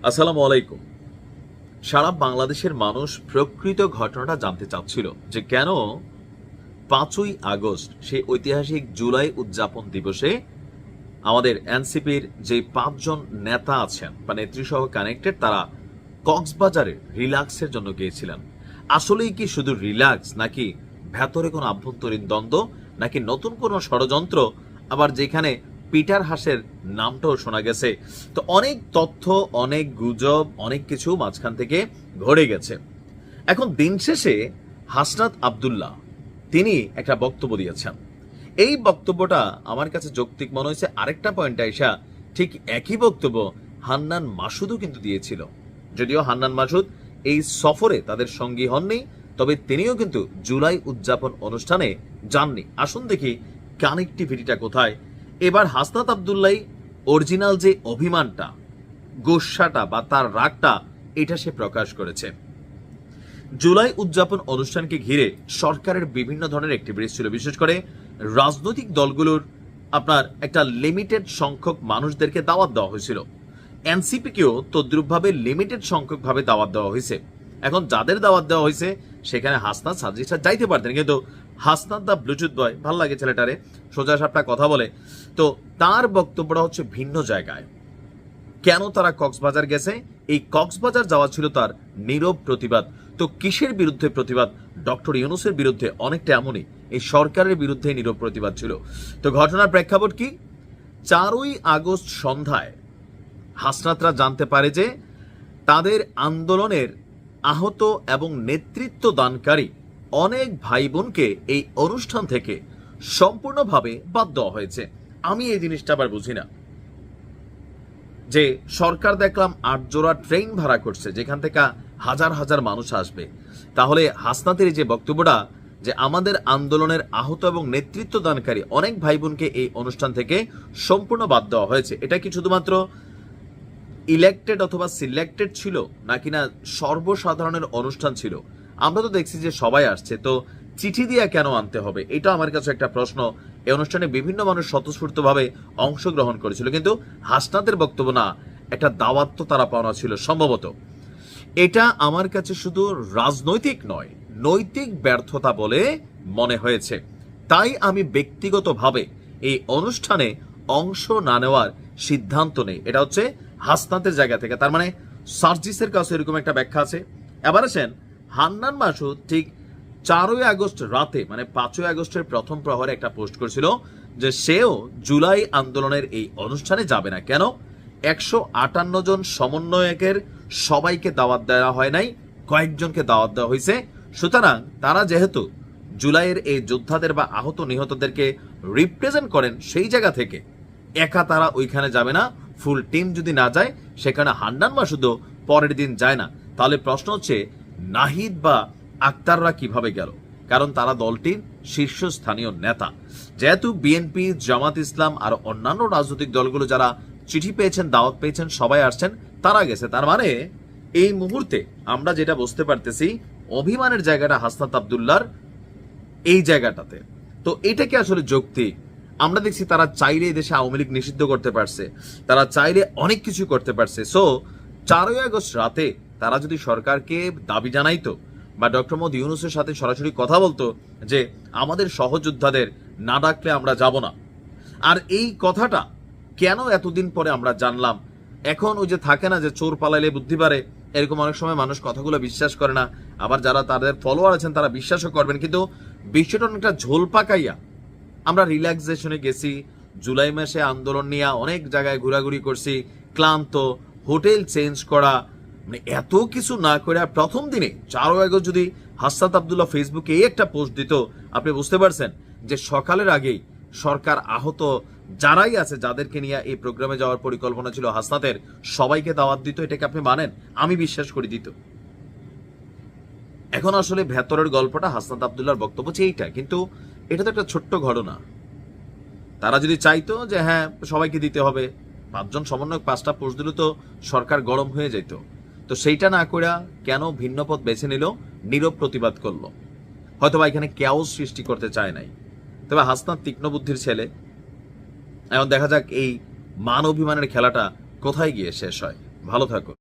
আসসালামু আলাইকুম। সারা বাংলাদেশের মানুষ প্রকৃত ঘটনাটা জানতে চাচ্ছিল যে কেন 5ই আগস্ট সেই ঐতিহাসিক জুলাই উদযাপন দিবসে আমাদের এনসিপির যে 5জন নেতা আছেন বা নেত্রী সহ কানেক্টেড তারা কক্সবাজারে রিল্যাক্সের জন্য গিয়েছিলেন। আসলেই কি শুধু রিল্যাক্স, নাকি ভেতরে কোনো আভ্যন্তরীণ দ্বন্দ্ব, নাকি নতুন কোনো ষড়যন্ত্র, আবার যেখানে পিটার হাসের নামটাও শোনা গেছে। তো অনেক তথ্য, অনেক গুজব, অনেক কিছু মাঝখান থেকে ঘটে গেছে। এখন দিন শেষে হাসনাত আব্দুল্লাহ তিনি একটা বক্তব্য দিয়েছেন। এই বক্তব্যটা আমার কাছে যৌক্তিক মনে হয়েছে। আরেকটা পয়েন্ট আইসা ঠিক একই বক্তব্য হান্নান মাসুদও কিন্তু দিয়েছিল, যদিও হান্নান মাসুদ এই সফরে তাদের সঙ্গী হননি, তবে তিনিও কিন্তু জুলাই উদযাপন অনুষ্ঠানে যাননি। আসুন দেখি কানেক্টিভিটিটা কোথায়। এবার হাসনাত আব্দুল্লাহ অরিজিনাল যে অভিমানটা, গোস্বাটা বা তার রাগটা, এটা সে প্রকাশ করেছে। জুলাই উদযাপন অনুষ্ঠানকে ঘিরে সরকারের বিভিন্ন ধরনের অ্যাক্টিভিটিস ছিল, বিশেষ করে রাজনৈতিক দলগুলোর আপনার একটা লিমিটেড সংখ্যক মানুষদেরকে দাওয়াত দেওয়া হয়েছিল। এনসিপিকেও তদ্রুপভাবে লিমিটেড সংখ্যকভাবে দাওয়াত দেওয়া হয়েছে। এখন যাদের দাওয়াত দেওয়া হয়েছে সেখানে হাসনাত সাজিশা যাইতে পারতেন, কিন্তু হাসনাত দা ব্লুটুথ বয়, ভাল লাগে ছেলেটারে, সোজা সাপটা কথা বলে। তো তার বক্তব্যটা হচ্ছে ভিন্ন জায়গায়। কেন তারা কক্সবাজার গেছে? এই কক্সবাজার যাওয়া ছিল তার নীরব প্রতিবাদ। তো কিসের বিরুদ্ধে প্রতিবাদ? ডক্টর ইউনূসের বিরুদ্ধে। অনেকটা এমনই এই সরকারের বিরুদ্ধে নীরব প্রতিবাদ ছিল। তো ঘটনার প্রেক্ষাপট কি? 4ই আগস্ট সন্ধ্যায় হাসনাতরা জানতে পারে যে তাদের আন্দোলনের আহত এবং নেতৃত্ব দানকারী অনেক ভাই বোনকে এই অনুষ্ঠান থেকে সম্পূর্ণভাবে বাদ দেওয়া হয়েছে। আমি এই জিনিসটা আবার বুঝি না যে সরকার দেখলাম 8 জোড়া ট্রেন ভাড়া করছে যেখান থেকে হাজার হাজার মানুষ আসবে। তাহলে হাসনাতের যে বক্তব্যটা যে আমাদের আন্দোলনের আহত এবং নেতৃত্ব দানকারী অনেক ভাই বোনকে এই অনুষ্ঠান থেকে সম্পূর্ণ বাদ দেওয়া হয়েছে, এটা কি শুধুমাত্র ইলেক্টেড অথবা সিলেক্টেড ছিল, নাকি না সর্বসাধারণের অনুষ্ঠান ছিল? আমরা তো দেখছি যে সবাই আসছে, তো চিঠি দিয়ে কেন আনতে হবে? এটা আমার কাছে একটা প্রশ্ন। এই অনুষ্ঠানে বিভিন্ন মানুষ স্বতঃস্ফূর্তভাবে অংশগ্রহণ করেছিল, কিন্তু হাসনাতের বক্তব্য না, একটা দাওয়াত তো তারা পাওয়া ছিল সম্ভবত। এটা আমার কাছে শুধু রাজনৈতিক নয়, নৈতিক ব্যর্থতা বলে মনে হয়েছে। তাই আমি ব্যক্তিগতভাবে এই অনুষ্ঠানে অংশ না নেওয়ার সিদ্ধান্ত নেই। এটা হচ্ছে হাসনাতের জায়গা থেকে। তার মানে সার্জিসের কাছে এরকম একটা ব্যাখ্যা আছে। এবার আসেন, হান্নান মাসুদ ঠিক 4ই আগস্ট রাতে, মানে 5ই আগস্টের প্রথম প্রহরে একটা পোস্ট করেছিল যে সেও জুলাই আন্দোলনের এই অনুষ্ঠানে যাবে না। কেন? 158 জন সমন্বয়কের সবাইকে দাওয়াত দেওয়া হয় নাই, কয়েকজনকে দাওয়াত দেওয়া হয়েছে। সুতরাং তারা যেহেতু জুলাইয়ের এই যোদ্ধাদের বা আহত নিহতদেরকে রিপ্রেজেন্ট করেন, সেই জায়গা থেকে একা তারা ওইখানে যাবে না। ফুল টিম যদি না যায়, সেখানে হান্নান মাসুদও পরের দিন যায় না। তাহলে প্রশ্ন হচ্ছে নাহিদ বা আক্তাররা কিভাবে গেল? কারণ তারা দলটির শীর্ষস্থানীয় নেতা। যেহেতু বিএনপি, জামাত ইসলাম আর অন্যান্য রাজনৈতিক দলগুলো যারা চিঠি পেয়েছেন, দাওয়াত পেয়েছেন, সবাই আসছেন, তারা গেছে। তার মানে এই মুহূর্তে আমরা যেটা বুঝতে পারতেছি, অভিমানের জায়গাটা হাসনাত আব্দুল্লাহর এই জায়গাটাতে। তো এটা কি আসলে যৌক্তিক? আমরা দেখছি তারা চাইলে দেশে আওয়ামী লীগ নিষিদ্ধ করতে পারছে, তারা চাইলে অনেক কিছু করতে পারছে। সো 4ই আগস্ট রাতে তারা যদি সরকারকে দাবি জানাইতো বা ডক্টর মোহাম্মদ ইউনূসের সাথে সরাসরি কথা বলতো যে আমাদের সহযোদ্ধাদের না ডাকলে আমরা যাব না, আর এই কথাটা কেন এতদিন পরে আমরা জানলাম? এখন ওই যে থাকে না যে চোর পালাইলে বুদ্ধি পারে, এরকম অনেক সময় মানুষ কথাগুলো বিশ্বাস করে না, আবার যারা তাদের ফলোয়ার আছেন তারা বিশ্বাসও করবেন। কিন্তু বিষয়টা অনেকটা ঝোল পাকাইয়া আমরা রিল্যাক্সেশনে গেছি, জুলাই মাসে আন্দোলন নিয়ে অনেক জায়গায় ঘোরাঘুরি করছি, ক্লান্ত, হোটেল চেঞ্জ করা, মানে এত কিছু না করে প্রথম দিনে 4ই আগস্ট যদি হাসনাত আব্দুল্লাহ ফেসবুকে এই একটা পোস্ট দিত, আপনি বুঝতে পারছেন যে সকালের আগেই সরকার আহত যারাই আছে, যাদেরকে নিয়ে এই প্রোগ্রামে যাওয়ার পরিকল্পনা ছিল হাসনাতের, সবাইকে দাওয়াত দিত। এটাকে আপনি মানেন? আমি বিশ্বাস করে দিত। এখন আসলে ভেতরের গল্পটা হাসনাত আব্দুল্লাহর বক্তব্য হচ্ছে এইটা, কিন্তু এটা তো একটা ছোট্ট ঘটনা। তারা যদি চাইতো যে হ্যাঁ সবাইকে দিতে হবে, 5 জন সমন্বয়ক 5টা পোস্ট দিল, তো সরকার গরম হয়ে যেত। তো সেইটা না করে কেন ভিন্ন পথ বেছে নিল, নীরব প্রতিবাদ করলো? হয়তোবা এখানে ক্যাওস সৃষ্টি করতে চায় নাই। তবে হাসনাত তীক্ষ্ণ বুদ্ধির ছেলে। এখন দেখা যাক এই মান অভিমানের খেলাটা কোথায় গিয়ে শেষ হয়। ভালো থাকো।